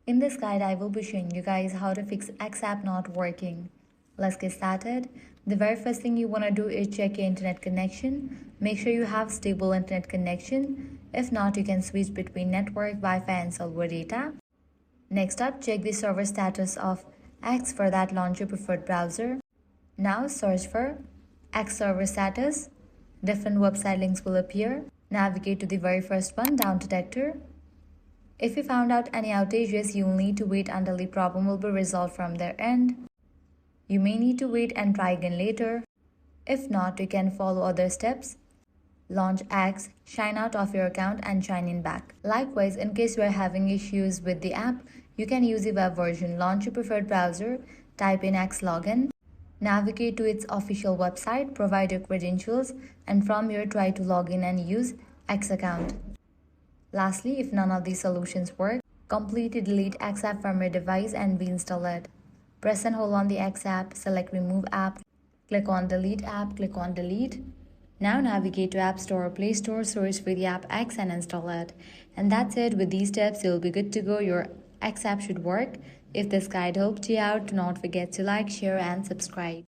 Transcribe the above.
In this guide, I will be showing you guys how to fix X app not working. Let's get started. The very first thing you want to do is check your internet connection. Make sure you have stable internet connection. If not, you can switch between network, Wi-Fi and cellular data. Next up, check the server status of X. For that, launch your preferred browser. Now search for X server status. Different website links will appear. Navigate to the very first one, Down Detector. If you found out any outages, you will need to wait until the problem will be resolved from their end. You may need to wait and try again later. If not, you can follow other steps. Launch X, sign out of your account and sign in back. Likewise, in case you are having issues with the app, you can use the web version. Launch your preferred browser, type in X login, navigate to its official website, provide your credentials, and from here try to log in and use X account. Lastly, if none of these solutions work, completely delete X app from your device and reinstall it. Press and hold on the X app, select Remove App, click on Delete App, click on Delete. Now navigate to App Store or Play Store, search for the app X and install it. And that's it. With these steps, you'll be good to go. Your X app should work. If this guide helped you out, do not forget to like, share, and subscribe.